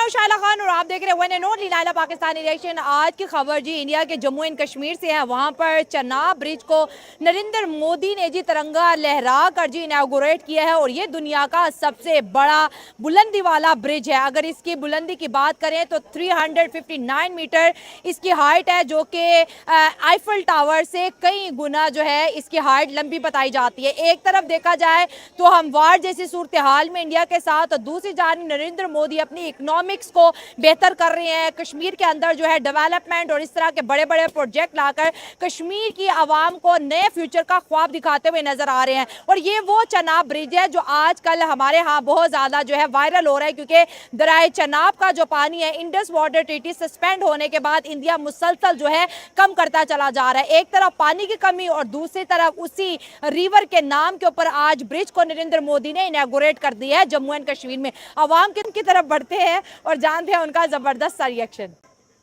हूं शाइला खान और आप देख रहे हैं one and only Laila Pakistani reaction. आज की खबर जी इंडिया के जम्मू एंड कश्मीर से है। वहां पर चनाब ब्रिज को नरेंद्र मोदी ने जी तिरंगा लहरा कर जी इनॉग्रेट किया है और ये दुनिया का सबसे बड़ा बुलंदी वाला ब्रिज है। अगर इसकी बुलंदी की बात करें तो 359 मीटर इसकी हाइट है, जो कि आईफल टावर से कई गुना जो है इसकी हाइट लंबी बताई जाती है। एक तरफ देखा जाए तो हम वार जैसी सूरत हाल में इंडिया के साथ, और दूसरी जानब नरेंद्र मोदी अपनी इकोनॉमिक्स को बेहतर कर रहे हैं। कश्मीर के अंदर जो है डेवलपमेंट और इस तरह के बड़े बड़े प्रोजेक्ट लाकर कश्मीर की आवाम को नए फ्यूचर का ख्वाब दिखाते हुए नजर आ रहे हैं। और ये वो चनाब ब्रिज है जो आजकल हमारे यहाँ बहुत ज्यादा जो है वायरल हो रहा है, क्योंकि दरियाए चनाब का जो पानी है इंडस वाटर ट्रीटी सस्पेंड होने के बाद इंडिया मुसलसल जो है कम करता चला जा रहा है। एक तरफ पानी की कमी और दूसरी तरफ उसी रिवर के नाम के ऊपर आज ब्रिज को नरेंद्र मोदी ने इनॉग्रेट कर दिया है जम्मू एंड कश्मीर में। आवाम की तरफ बढ़ते हैं और जानते हैं उनका जबरदस्त सा रिएक्शन।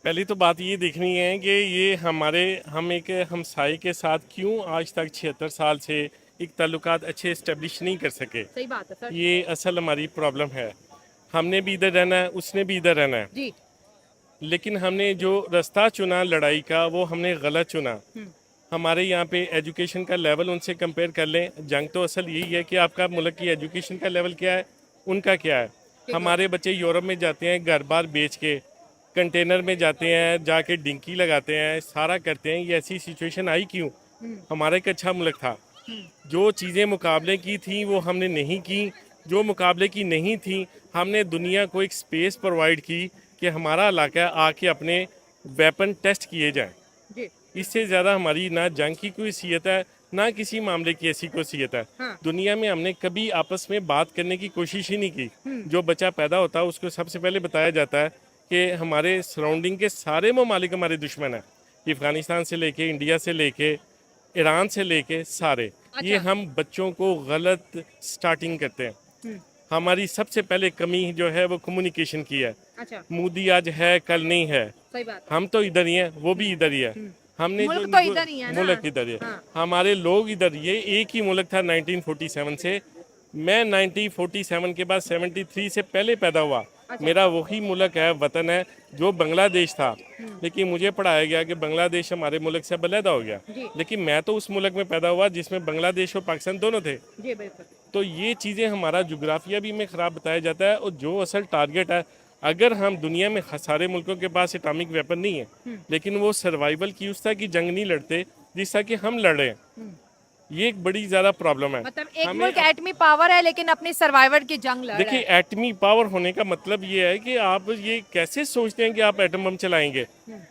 पहली तो बात ये देखनी है कि ये हम एक हमसाये के साथ क्यों आज तक 76 साल से एक ताल्लुकात अच्छे इस्टेब्लिश नहीं कर सके। सही बात है सर। ये असल हमारी प्रॉब्लम है। हमने भी इधर रहना है, उसने भी इधर रहना है जी। लेकिन हमने जो रास्ता चुना लड़ाई का वो हमने गलत चुना। हमारे यहाँ पे एजुकेशन का लेवल उनसे कंपेयर कर लें। जंग तो असल यही है कि आपका मुल्क की एजुकेशन का लेवल क्या है, उनका क्या है। हमारे बच्चे यूरोप में जाते हैं घर बार बेच के, कंटेनर में जाते हैं, जाके डिंकी लगाते हैं, सारा करते हैं। ये ऐसी सिचुएशन आई क्यों? हमारा एक अच्छा मुल्क था। जो चीज़ें मुकाबले की थी वो हमने नहीं की। जो मुकाबले की नहीं थी हमने दुनिया को एक स्पेस प्रोवाइड की कि हमारा इलाका आके अपने वेपन टेस्ट किए जाएं। इससे ज़्यादा हमारी ना जंग की कोई हैसियत है ना किसी मामले की ऐसी कोई हैसियत है। हाँ। दुनिया में हमने कभी आपस में बात करने की कोशिश ही नहीं की। जो बच्चा पैदा होता है उसको सबसे पहले बताया जाता है कि हमारे सराउंडिंग के सारे ममालिक हमारे दुश्मन हैं। अफगानिस्तान से लेके, इंडिया से लेके, ईरान से लेके सारे। अच्छा। ये हम बच्चों को गलत स्टार्टिंग करते हैं। हमारी सबसे पहले कमी जो है वो कम्युनिकेशन की है। अच्छा। मोदी आज है कल नहीं है। सही बात। हम तो इधर ही हैं, वो भी इधर ही है। हमने मुल्क तो इधर ही है ना? मुल्क इधर है। हाँ। हमारे लोग इधर, ये एक ही मुल्क था 1947 से। मैं 1947 के बाद 73 से पहले पैदा हुआ। अच्छा। मेरा वही मुल्क है, वतन है जो बांग्लादेश था। लेकिन मुझे पढ़ाया गया कि बांग्लादेश हमारे मुल्क से अलहदा हो गया। लेकिन मैं तो उस मुल्क में पैदा हुआ जिसमें बांग्लादेश और पाकिस्तान दोनों थे। तो ये चीज़ें हमारा जोग्राफिया भी में ख़राब बताया जाता है। और जो असल टारगेट है, अगर हम दुनिया में सारे मुल्कों के पास एटॉमिक वेपन नहीं है लेकिन वो सर्वाइवल की उस तरह की जंग नहीं लड़ते जिस तरह की हम लड़ रहे हैं, ये एक बड़ी ज़्यादा प्रॉब्लम है। मतलब एक मुल्क एटमी पावर है लेकिन अपनी सर्वाइवल की जंग लड़ रहा है। देखिए, एटमी पावर होने का मतलब ये है कि आप ये कैसे सोचते हैं कि आप एटम बम चलाएंगे।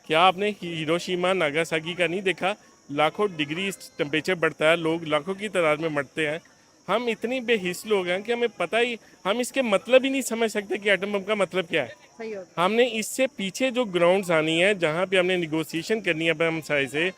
क्या आपने हिरोशिमा नागासाकी का नहीं देखा? लाखों डिग्री टेम्परेचर बढ़ता है, लोग लाखों की तादाद में मरते हैं। हम इतनी बेहिस लोग हैं कि हमें पता ही, हम इसके मतलब ही नहीं समझ सकते कि एटम बम का मतलब क्या है। हमने इससे पीछे जो ग्राउंड्स आनी है, जहाँ पे हमने निगोशिएशन करनी है, हमसाये से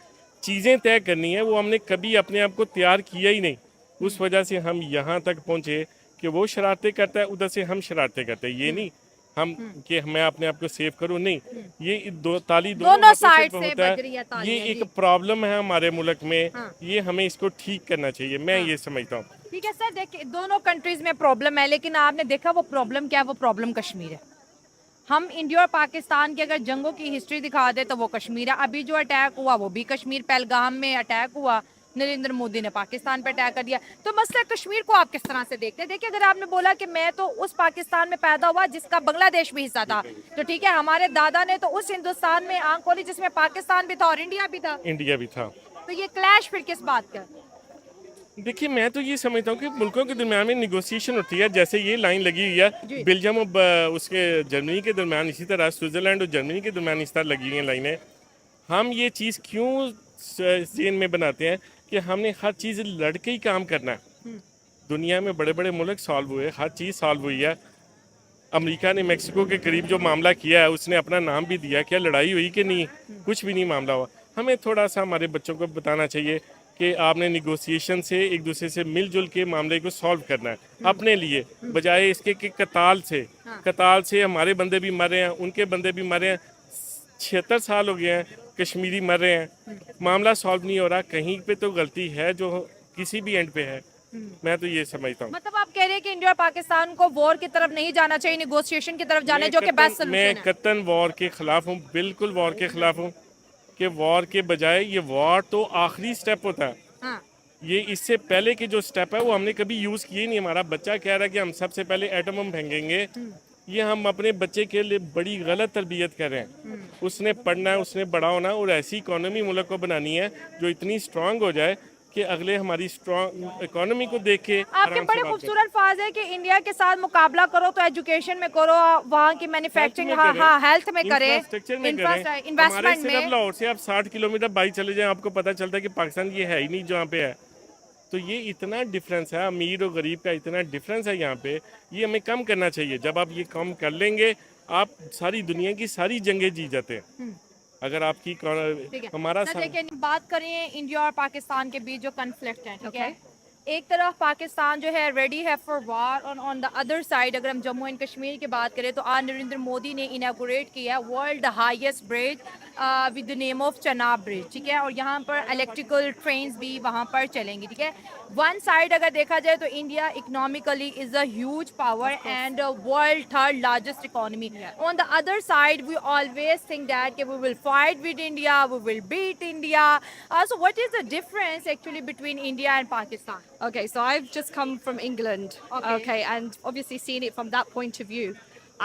चीज़ें तय करनी है, वो हमने कभी अपने आप को तैयार किया ही नहीं। उस वजह से हम यहाँ तक पहुँचे कि वो शरारतें करता है, उधर से हम शरारतें करते हैं। ये नहीं हम कि मैं अपने आप को सेव करूं, नहीं। ये दोनों साइड से होता है। ये एक प्रॉब्लम है हमारे मुल्क में। हाँ। ये हमें इसको ठीक करना चाहिए। मैं ये समझता हूँ। ठीक है सर, देखिए दोनों कंट्रीज में प्रॉब्लम है, लेकिन आपने देखा वो प्रॉब्लम क्या है? वो प्रॉब्लम कश्मीर है। हम इंडिया और पाकिस्तान की अगर जंगों की हिस्ट्री दिखा दे तो वो कश्मीर है। अभी जो अटैक हुआ वो भी कश्मीर, पहलगाम में अटैक हुआ, नरेंद्र मोदी ने पाकिस्तान पर अटैक कर दिया। तो मसला कश्मीर को आप किस तरह से देखते हैं? देखिए, अगर आपने बोला कि मैं तो उस पाकिस्तान में पैदा हुआ जिसका बांग्लादेश भी हिस्सा था, तो ठीक है, हमारे दादा ने तो उस हिंदुस्तान में आंख खोली जिसमें पाकिस्तान भी था और इंडिया भी था। तो ये क्लैश फिर किस बात का? देखिए, मैं तो ये समझता हूँ कि मुल्कों के दरमियान में निगोशिएशन होती है। जैसे ये लाइन लगी हुई है बेल्जियम और उसके जर्मनी के दरमियान, इसी तरह स्विट्ज़रलैंड और जर्मनी के दरमियान इस तरह लगी हुई हैं लाइनें। हम ये चीज़ क्यों जेन में बनाते हैं कि हमने हर चीज़ लड़ के ही काम करना है। दुनिया में बड़े बड़े मुल्क सॉल्व हुए, हर चीज़ सॉल्व हुई है। अमेरिका ने मेक्सिको के करीब जो मामला किया है उसने अपना नाम भी दिया। क्या लड़ाई हुई कि नहीं? कुछ भी नहीं मामला हुआ। हमें थोड़ा सा हमारे बच्चों को बताना चाहिए कि आपने निगोशिएशन से एक दूसरे से मिलजुल के मामले को सॉल्व करना है अपने लिए, बजाय इसके कि कताल से हमारे बंदे भी मर रहे हैं, उनके बंदे भी मर रहे हैं। 76 साल हो गए हैं, कश्मीरी मर रहे हैं, मामला सॉल्व नहीं हो रहा। कहीं पे तो गलती है जो किसी भी एंड पे है। मैं तो ये समझता हूँ। मतलब आप कह रहे हैं कि इंडिया और पाकिस्तान को वॉर की तरफ नहीं जाना चाहिए, निगोशिएशन की तरफ जाना है, जो कि बेस्ट मैं सोल्यूशन है। कतन वॉर के खिलाफ हूँ, बिल्कुल वॉर के खिलाफ हूँ। कि वॉर के बजाय ये वॉर तो आखिरी स्टेप होता है। हाँ ये इससे पहले के जो स्टेप है वो हमने कभी यूज़ किए नहीं। हमारा बच्चा कह रहा है कि हम सबसे पहले एटम बम फेंकेंगे। ये हम अपने बच्चे के लिए बड़ी गलत तरबियत कर रहे हैं। उसने पढ़ना है, उसने बड़ा होना है और ऐसी इकोनॉमी मुल्क को बनानी है जो इतनी स्ट्रांग हो जाए कि अगले हमारी स्ट्रांग इकोनॉमी को देख के आपके आराम से बड़े बात करें। खूबसूरत अल्फाज है कि इंडिया के साथ मुकाबला करो तो एजुकेशन में करो, वहाँ की मैन्युफैक्चरिंग, में हाँ करें, हाँ, हेल्थ में करें, इंफ्रास्ट्रक्चर में करें। हमारे इन्वेस्टमेंट सिर्फ में। लाहौर से आप 60 किलोमीटर बाइक चले जाएं, आपको पता चलता है कि पाकिस्तान ये है ही नहीं जहाँ पे है। तो ये इतना डिफरेंस है, अमीर और गरीब का इतना डिफरेंस है यहाँ पे। ये हमें कम करना चाहिए। जब आप ये कम कर लेंगे, आप सारी दुनिया की सारी जंगें जीत जाते हैं। अगर आपकी ठीक है हमारा सर, देखिए बात करें इंडिया और पाकिस्तान के बीच जो कन्फ्लिक्ट है, ठीक है, एक तरफ पाकिस्तान जो है रेडी है फॉर वार, और ऑन द अदर साइड अगर हम जम्मू एंड कश्मीर की बात करें तो आज नरेंद्र मोदी ने इनागोरेट किया world highest bridge with the name of Chenab bridge, ठीक है, और यहाँ पर इलेक्ट्रिकल ट्रेन्स भी वहाँ पर चलेंगी, ठीक है। वन साइड अगर देखा जाए तो India economically is a huge power and world third largest economy. On the other side we always think that we will fight with India, we will beat India. So what is the difference actually between India and Pakistan? Okay, so I've just come from England. Okay. And obviously seeing it from that point of view,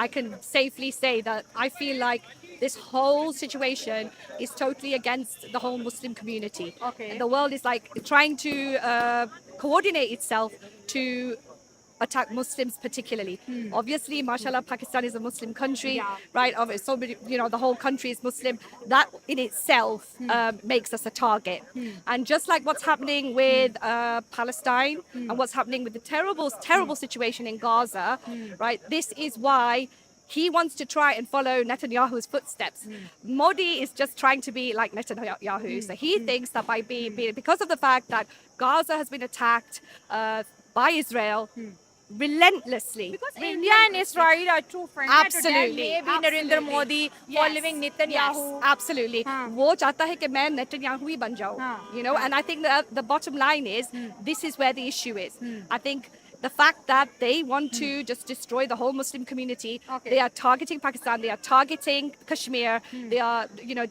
I can safely say that I feel like this whole situation is totally against the whole Muslim community. Okay. The world is like trying to coordinate itself to attack Muslims particularly. Obviously, mashallah, Pakistan is a Muslim country, Yeah. right? Of it, so many, the whole country is Muslim. That in itself makes us a target. And just like what's happening with Palestine and what's happening with the terrible situation in Gaza, right? This is why he wants to try and follow Netanyahu's footsteps. Modi is just trying to be like Netanyahu. So he thinks that by being because of the fact that Gaza has been attacked by Israel relentlessly. Because India and Israel are true friends. Absolutely. Maybe Narendra Modi following Netanyahu. Yes, absolutely. वो चाहता है कि मैं Netanyahu ही बन जाऊँ. You know, and I think the bottom line is this is where the issue is. I think the fact that they want to just destroy the whole Muslim community, Okay. they are targeting Pakistan, they are targeting Kashmir, they are,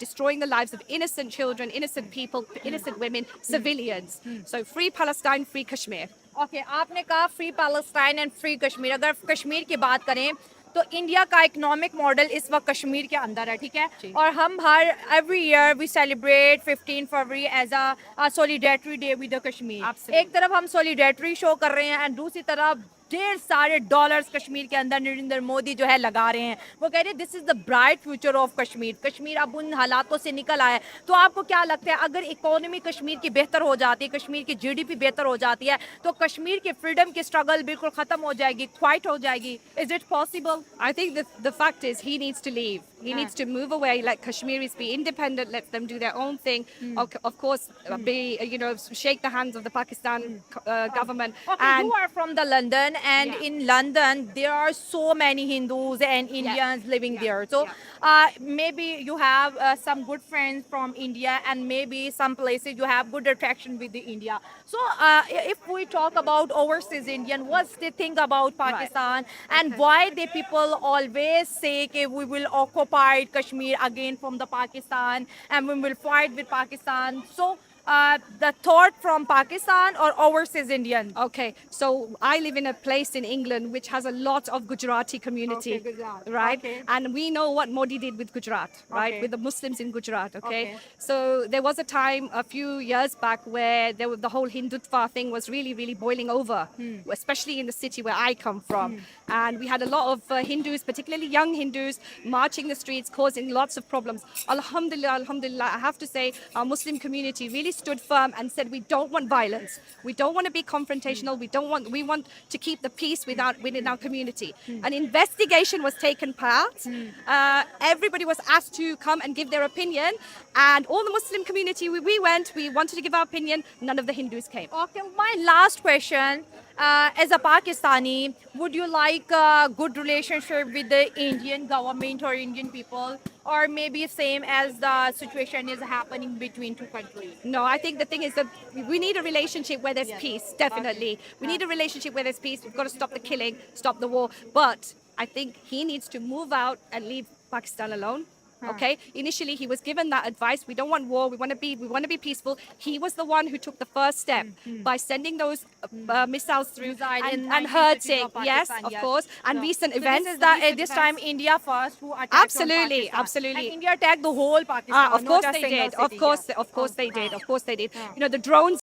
destroying the lives of innocent children, innocent people, innocent women, civilians. So free Palestine, free Kashmir. Okay आपने कहा free Palestine and free Kashmir. अगर कश्मीर की बात करें तो India का economic model इस वक्त कश्मीर के अंदर है, ठीक है, और हम हर every year we celebrate 15 February as a solidarity day with the Kashmir. एक तरफ हम सॉलिडेटरी शो कर रहे हैं एंड दूसरी तरफ ढेर सारे डॉलर्स कश्मीर के अंदर नरेंद्र मोदी जो है लगा रहे हैं। वो कह रहे हैं this is the bright future of Kashmir. Kashmir अब उन हालातों से निकल आया है। तो आपको क्या लगता है अगर इकोनॉमी कश्मीर की बेहतर हो जाती है, कश्मीर की जीडीपी बेहतर हो जाती है, तो कश्मीर की फ्रीडम की स्ट्रगल बिल्कुल खत्म हो जाएगी, क्वाइट हो जाएगी? Is it possible? I think the fact is he needs to leave. He needs to move away, let Kashmiris be independent, let them do their own thing. Of course, shake the hands of the Pakistan government. Okay, And you are from the London, and Yeah. in London there are so many Hindus and Indians living there. So maybe you have some good friends from India, and maybe some places you have good attraction with the India. So if we talk about overseas Indian, what they think about Pakistan, and why the people always say that we will occupy Kashmir again from the Pakistan, and we will fight with Pakistan. So the thought from Pakistan or overseas Indian? okay, so I live in a place in England which has a lot of Gujarati community, Okay, Gujarat. right? Okay. And we know what Modi did with Gujarat, right? Okay. With the Muslims in Gujarat, okay? Okay. So there was a time a few years back where the whole Hindutva thing was really, really boiling over, especially in the city where I come from. And we had a lot of Hindus, particularly young Hindus, marching the streets, causing lots of problems. Alhamdulillah, alhamdulillah, I have to say our Muslim community really stood firm and said we don't want violence, we don't want to be confrontational, we want to keep the peace within our community. An investigation was taken part. Everybody was asked to come and give their opinion, and all the Muslim community, we wanted to give our opinion. None of the Hindus came. Okay, my last question. As a Pakistani, would you like a good relationship with the Indian government or Indian people, or maybe same as the situation is happening between two countries? No, I think the thing is that we need a relationship where there's peace, definitely. We need a relationship where there's peace. We've got to stop the killing, stop the war. But I think he needs to move out and leave Pakistan alone. Okay. Initially, he was given that advice. We don't want war. We want to be peaceful. He was the one who took the first step by sending those missiles through Missile in and 1952 hurting. of Yes, Pakistan, of yes. course. And So- recent so events. this is that this time India first who attacked on Absolutely, Pakistan. absolutely. And India attacked the whole Pakistan. Of not course just they single did. city, Of course, yeah. of course they did. Of course they did. Yeah. You know, the drones